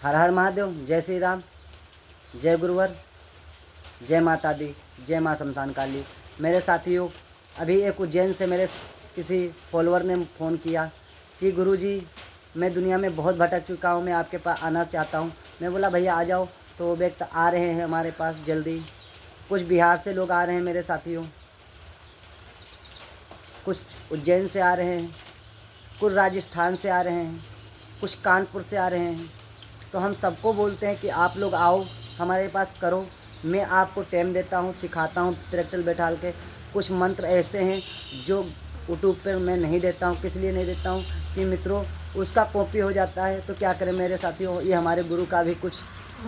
हर हर महादेव, जय श्री राम, जय गुरुवर, जय माता दी, जय माँ शमशान काली। मेरे साथियों, अभी एक उज्जैन से मेरे किसी फॉलोअर ने फ़ोन किया कि गुरुजी मैं दुनिया में बहुत भटक चुका हूँ, मैं आपके पास आना चाहता हूँ। मैं बोला भैया आ जाओ। तो वो व्यक्ति आ रहे हैं हमारे पास जल्दी। कुछ बिहार से लोग आ रहे हैं मेरे साथियों, कुछ उज्जैन से आ रहे हैं, कुछ राजस्थान से आ रहे हैं, कुछ कानपुर से आ रहे हैं। तो हम सबको बोलते हैं कि आप लोग आओ हमारे पास करो, मैं आपको टाइम देता हूँ, सिखाता हूँ प्रैक्टिकल बैठाल के। कुछ मंत्र ऐसे हैं जो यूट्यूब पर मैं नहीं देता हूँ। किस लिए नहीं देता हूँ कि मित्रों उसका कॉपी हो जाता है तो क्या करें मेरे साथियों। ये हमारे गुरु का भी कुछ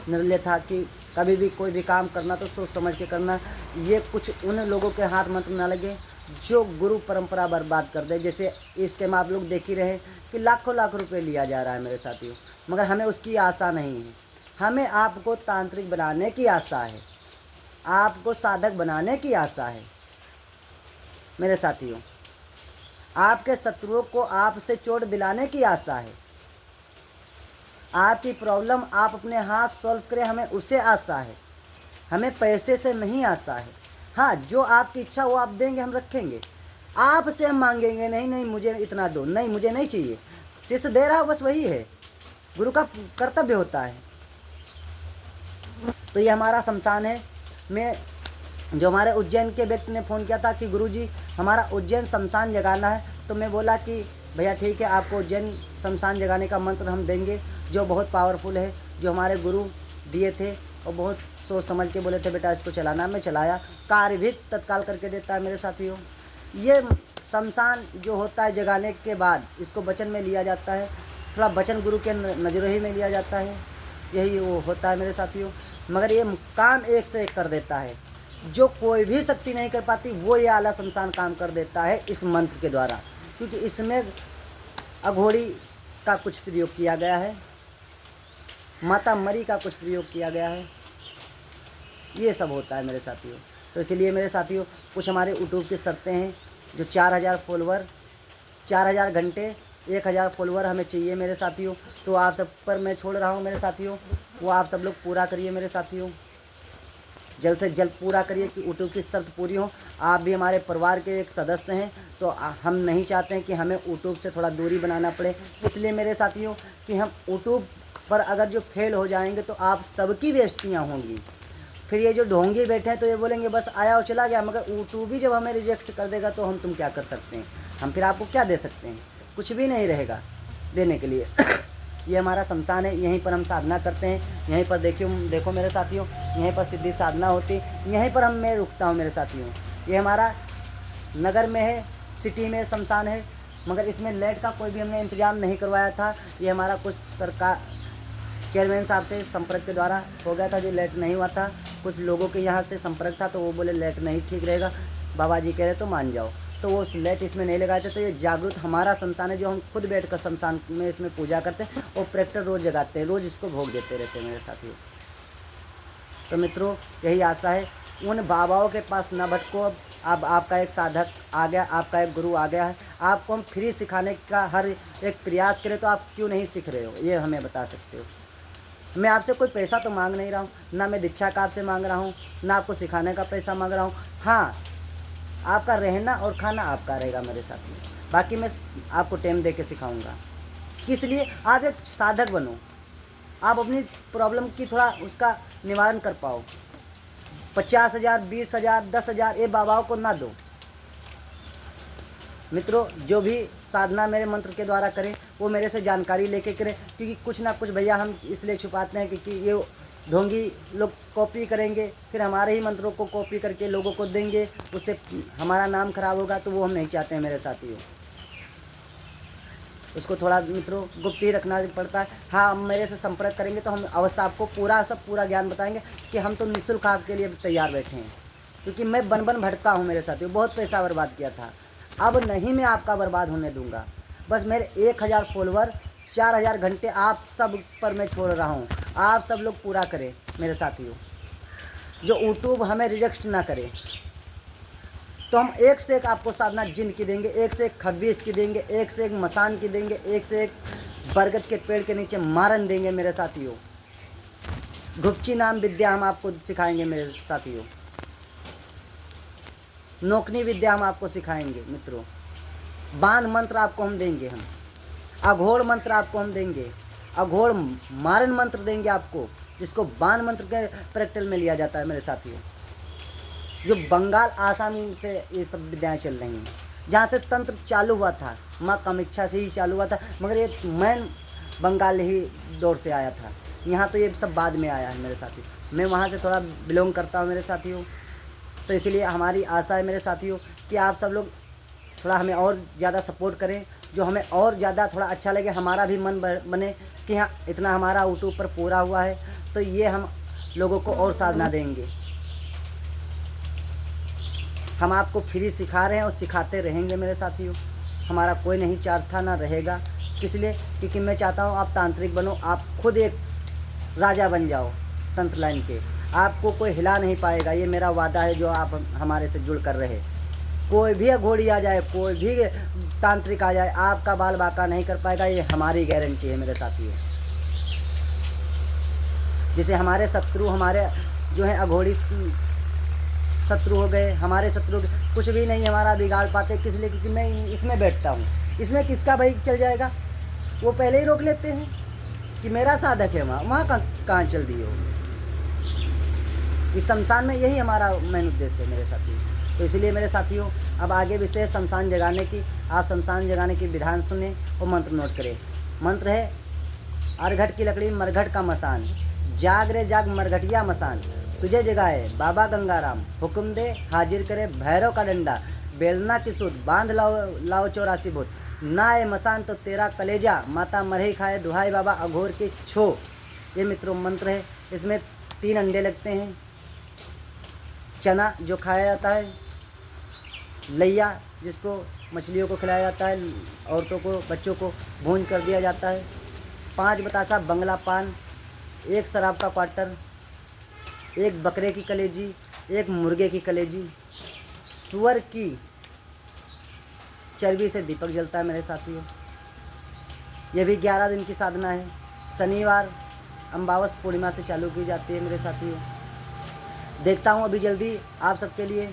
निर्णय था कि कभी भी कोई भी काम करना तो सोच समझ के करना। ये कुछ उन लोगों के हाथ मंत्र ना लगे जो गुरु परंपरा बर्बाद कर दे। जैसे इस टाइम आप लोग देख ही रहे कि लाखों लाख रुपए लिया जा रहा है मेरे साथियों, मगर हमें उसकी आशा नहीं है। हमें आपको तांत्रिक बनाने की आशा है, आपको साधक बनाने की आशा है मेरे साथियों। आपके शत्रुओं को आपसे चोट दिलाने की आशा है। आपकी प्रॉब्लम आप अपने हाथ सॉल्व करें, हमें उसे आशा है। हमें पैसे से नहीं आशा है। हाँ, जो आपकी इच्छा वो आप देंगे, हम रखेंगे। आपसे हम मांगेंगे नहीं नहीं मुझे इतना दो, नहीं मुझे नहीं चाहिए। शिष्य दे रहा हो बस वही है, गुरु का कर्तव्य होता है। तो ये हमारा शमशान है। मैं जो हमारे उज्जैन के व्यक्ति ने फ़ोन किया था कि गुरुजी हमारा उज्जैन शमशान जगाना है, तो मैं बोला कि भैया ठीक है, आपको उज्जैन शमशान जगाने का मंत्र हम देंगे जो बहुत पावरफुल है, जो हमारे गुरु दिए थे और बहुत सोच समझ के बोले थे बेटा इसको चलाना। मैं चलाया, कार्य भी तत्काल करके देता है मेरे साथियों। ये शमशान जो होता है जगाने के बाद इसको वचन में लिया जाता है, थोड़ा वचन गुरु के नजरोही में लिया जाता है, यही वो होता है मेरे साथियों। मगर ये काम एक से एक कर देता है, जो कोई भी शक्ति नहीं कर पाती वो ये आला शमशान काम कर देता है इस मंत्र के द्वारा। क्योंकि इसमें अघोड़ी का कुछ प्रयोग किया गया है, माता मरी का कुछ प्रयोग किया गया है, ये सब होता है मेरे साथियों। तो इसलिए मेरे साथियों कुछ हमारे यूट्यूब की शर्तें हैं। जो 4000 फॉलोवर, 4000 घंटे, 1000 फॉलोवर हमें चाहिए मेरे साथियों। तो आप सब पर मैं छोड़ रहा हूँ मेरे साथियों, वो आप सब लोग पूरा करिए मेरे साथियों, जल्द से जल्द पूरा करिए कि यूट्यूब की शर्त पूरी हो। आप भी हमारे परिवार के एक सदस्य हैं, तो हम नहीं चाहते हैं कि हमें यूट्यूब से थोड़ा दूरी बनाना पड़े। इसलिए मेरे साथियों कि हम यूट्यूब पर अगर जो फेल हो जाएंगे तो आप सबकी बेइज्जतियाँ होंगी। फिर ये जो ढोंगी बैठे हैं तो ये बोलेंगे बस आया और चला गया। मगर यूट्यूब ही जब हमें रिजेक्ट कर देगा तो हम तुम क्या कर सकते हैं, हम फिर आपको क्या दे सकते हैं, कुछ भी नहीं रहेगा देने के लिए। ये हमारा शमशान है, यहीं पर हम साधना करते हैं। यहीं पर देखो मेरे साथियों, यहीं पर सिद्धि साधना होती, यहीं पर मैं रुकता हूँ मेरे साथियों। ये हमारा नगर में है, सिटी में शमशान है, मगर इसमें लाइट का कोई भी हमने इंतजाम नहीं करवाया था। ये हमारा कुछ सरकार चेयरमैन साहब से संपर्क के द्वारा हो गया था, जो लाइट नहीं हुआ था। कुछ लोगों के यहाँ से संपर्क था तो वो बोले लाइट नहीं ठीक रहेगा, बाबा जी कह रहे तो मान जाओ, तो वो लाइट इसमें नहीं लगाए थे। तो ये जागरूक हमारा शमशान है, जो हम खुद बैठकर शमशान में इसमें पूजा करते हैं और प्रैक्टर रोज़ जगाते हैं, रोज़ इसको भोग देते रहते हैं मेरे साथियों। तो मित्रों यही आशा है, उन बाबाओं के पास ना भटको। अब आपका एक साधक आ गया, आपका एक गुरु आ गया है, आपको हम फ्री सिखाने का हर एक प्रयास करें, तो आप क्यों नहीं सीख रहे हो ये हमें बता सकते हो। मैं आपसे कोई पैसा तो मांग नहीं रहा हूँ, ना मैं दीक्षा का आपसे मांग रहा हूँ, ना आपको सिखाने का पैसा मांग रहा हूँ। हाँ, आपका रहना और खाना आपका रहेगा मेरे साथ में, बाकी मैं आपको टाइम दे के सिखाऊँगा। किस लिए? आप एक साधक बनो, आप अपनी प्रॉब्लम की थोड़ा उसका निवारण कर पाओ। 50,000, 20,000, 10,000 ये बाबाओं को ना दो मित्रों। जो भी साधना मेरे मंत्र के द्वारा करें वो मेरे से जानकारी लेके करें, क्योंकि कुछ ना कुछ भैया हम इसलिए छुपाते हैं क्योंकि ये ढोंगी लोग कॉपी करेंगे, फिर हमारे ही मंत्रों को कॉपी करके लोगों को देंगे, उससे हमारा नाम खराब होगा, तो वो हम नहीं चाहते हैं मेरे साथियों। उसको थोड़ा मित्रों गुप्त ही रखना पड़ता है। हाँ, हम मेरे से संपर्क करेंगे तो हम अवश्य आपको पूरा ज्ञान बताएंगे कि हम तो निःशुल्क आपके लिए तैयार बैठे हैं। क्योंकि मैं बन भटका हूँ मेरे साथियों, बहुत पैसा बर्बाद किया था, अब नहीं मैं आपका बर्बाद होने दूंगा। बस मेरे 1000 फॉलोवर, 4000 घंटे आप सब पर मैं छोड़ रहा हूँ, आप सब लोग पूरा करें मेरे साथियों। जो यूट्यूब हमें रिजेक्ट ना करे, तो हम एक से एक आपको साधना जिंद की देंगे, एक से एक खगवीस की देंगे, एक से एक मसान की देंगे, एक से एक बरगद के पेड़ के नीचे मारन देंगे मेरे साथियों। घुपची नाम विद्या हम आपको सिखाएंगे मेरे साथियों। नौकनी विद्या हम आपको सिखाएंगे मित्रों। बाण मंत्र आपको हम देंगे, हम अघोड़ मंत्र आपको हम देंगे, अघोड़ मारन मंत्र देंगे आपको, जिसको बाण मंत्र के प्रैक्टिकल में लिया जाता है मेरे साथियों। जो बंगाल आसाम से ये सब विद्याएँ चल रही हैं, जहाँ से तंत्र चालू हुआ था, माँ कामाख्या से ही चालू हुआ था, मगर ये मैन बंगाल ही दौर से आया था। यहाँ तो ये सब बाद में आया है मेरे साथियों। मैं वहाँ से थोड़ा बिलोंग करता हूँ मेरे साथियों, तो इसलिए हमारी आशा है मेरे साथियों कि आप सब लोग थोड़ा हमें और ज़्यादा सपोर्ट करें, जो हमें और ज़्यादा थोड़ा अच्छा लगे, हमारा भी मन बने कि हाँ इतना हमारा यूट्यूब पर पूरा हुआ है, तो ये हम लोगों को और साधना देंगे। हम आपको फ्री सिखा रहे हैं और सिखाते रहेंगे मेरे साथियों। हमारा कोई नहीं चार्ज था, ना रहेगा। किस लिए? क्योंकि मैं चाहता हूँ आप तांत्रिक बनो, आप खुद एक राजा बन जाओ तंत्र लाइन के। आपको कोई हिला नहीं पाएगा, ये मेरा वादा है जो आप हमारे से जुड़ कर रहे। कोई भी अघोड़ी आ जाए, कोई भी तांत्रिक आ जाए, आपका बाल बाका नहीं कर पाएगा, ये हमारी गारंटी है मेरे साथियों। जिसे हमारे शत्रु, हमारे जो है अघोड़ी शत्रु हो गए, हमारे शत्रु कुछ भी नहीं हमारा बिगाड़ पाते। किस लिए? क्योंकि मैं इसमें बैठता हूँ। इसमें किसका भाई चल जाएगा, वो पहले ही रोक लेते हैं कि मेरा साधक है, वहाँ कहाँ चल दिए हो। इस शमशान में यही हमारा मेन उद्देश्य है मेरे साथियों। तो इसलिए मेरे साथियों अब आगे विशेष शमशान जगाने की, आप शमशान जगाने की विधान सुने और मंत्र नोट करें। मंत्र है अरघट की लकड़ी मरघट का मसान, जाग रे जाग मरघटिया मसान, तुझे जगाए बाबा गंगाराम, हुक्म दे हाजिर करे भैरव का डंडा, बेलना की सूद बांध लाओ 84 भूत, ना आए मसान तो तेरा कलेजा, माता मरही खाए दुहाई बाबा अघोर के छो। ये मित्रों मंत्र है। इसमें 3 अंडे लगते हैं, चना जो खाया जाता है, लैया जिसको मछलियों को खिलाया जाता है, औरतों को बच्चों को भून कर दिया जाता है, 5 बतासा बंगला पान, 1 शराब का क्वार्टर, 1 बकरे की कलेजी, 1 मुर्गे की कलेजी, सुअर की चर्बी से दीपक जलता है मेरे साथियों। ये भी 11 दिन की साधना है। शनिवार अमावस पूर्णिमा से चालू की जाती है मेरे साथियों। देखता हूँ अभी जल्दी आप सबके लिए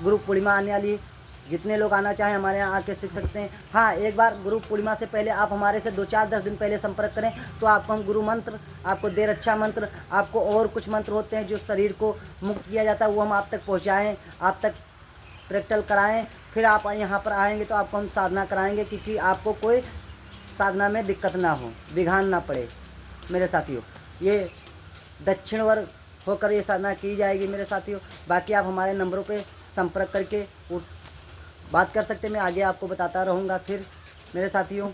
गुरु पूर्णिमा आने वाली है। जितने लोग आना चाहें हमारे यहाँ आके सीख सकते हैं। हाँ, एक बार गुरु पूर्णिमा से पहले आप हमारे से 2-4-10 दिन पहले संपर्क करें, तो आपको हम गुरु मंत्र, आपको देर अच्छा मंत्र, आपको और कुछ मंत्र होते हैं जो शरीर को मुक्त किया जाता है, वो हम आप तक पहुँचाएँ, आप तक प्रैक्टिकल कराएँ। फिर आप यहाँ पर आएँगे तो आपको हम साधना कराएँगे, क्योंकि आपको कोई साधना में दिक्कत ना हो, बिघान ना पड़े मेरे साथियों। ये दक्षिण वर्ग होकर ये साधना की जाएगी मेरे साथियों। बाकी आप हमारे नंबरों पे संपर्क करके बात कर सकते हैं, मैं आगे आपको बताता रहूँगा। फिर मेरे साथियों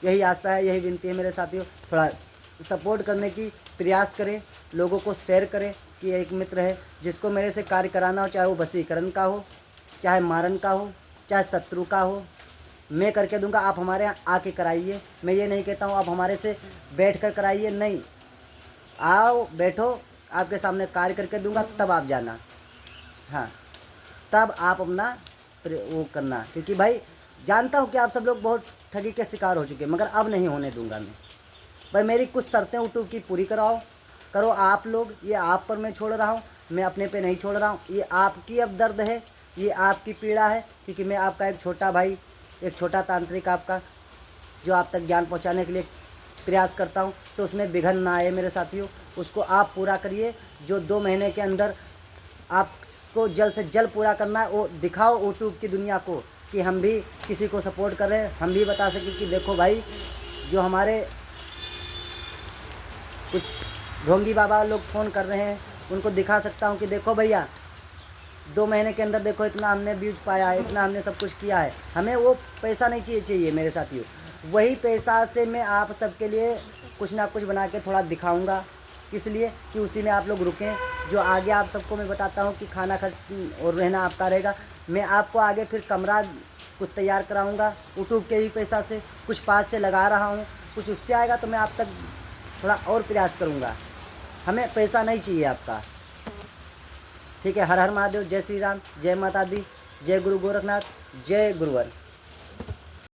यही आशा है, यही विनती है मेरे साथियों, थोड़ा सपोर्ट करने की प्रयास करें, लोगों को शेयर करें कि एक मित्र है जिसको मेरे से कार्य कराना हो, चाहे वो वशीकरण का हो, चाहे मारन का हो, चाहे शत्रु का हो, मैं करके दूंगा। आप हमारे यहाँ आके कराइए। मैं ये नहीं कहता हूँ आप हमारे से बैठ कर कराइए, नहीं, आओ बैठो, आपके सामने कार्य करके दूंगा, तब आप जाना। हाँ, तब आप अपना वो करना, क्योंकि भाई जानता हूँ कि आप सब लोग बहुत ठगी के शिकार हो चुके हैं, मगर अब नहीं होने दूंगा मैं। भाई मेरी कुछ शर्तें यूट्यूब की पूरी करो आप लोग। ये आप पर मैं छोड़ रहा हूँ, मैं अपने पे नहीं छोड़ रहा हूँ। ये आपकी अब दर्द है, ये आपकी पीड़ा है, क्योंकि मैं आपका एक छोटा भाई, एक छोटा तांत्रिक आपका, जो आप तक ज्ञान पहुँचाने के लिए प्रयास करता हूँ। तो उसमें विघ्न ना आए मेरे साथियों, उसको आप पूरा करिए। जो 2 महीने के अंदर आपको जल्द से जल्द पूरा करना है, वो दिखाओ यूट्यूब की दुनिया को कि हम भी किसी को सपोर्ट कर रहे हैं, हम भी बता सकें कि देखो भाई, जो हमारे कुछ ढोंगी बाबा लोग फ़ोन कर रहे हैं, उनको दिखा सकता हूँ कि देखो भैया 2 महीने के अंदर देखो इतना हमने व्यूज़ पाया है, इतना हमने सब कुछ किया है। हमें वो पैसा नहीं चाहिए मेरे साथियों, वही पैसा से मैं आप सबके लिए कुछ ना कुछ बना के थोड़ा दिखाऊंगा, इसलिए कि उसी में आप लोग रुकें। जो आगे आप सबको मैं बताता हूँ कि खाना खर्च और रहना आपका रहेगा। मैं आपको आगे फिर कमरा कुछ तैयार कराऊंगा यूट्यूब के ही पैसा से, कुछ पास से लगा रहा हूँ, कुछ उससे आएगा तो मैं आप तक थोड़ा और प्रयास करूँगा। हमें पैसा नहीं चाहिए आपका, ठीक है। हर हर महादेव, जय श्री राम, जय माता दी, जय गुरु गोरखनाथ, जय गुरुवर।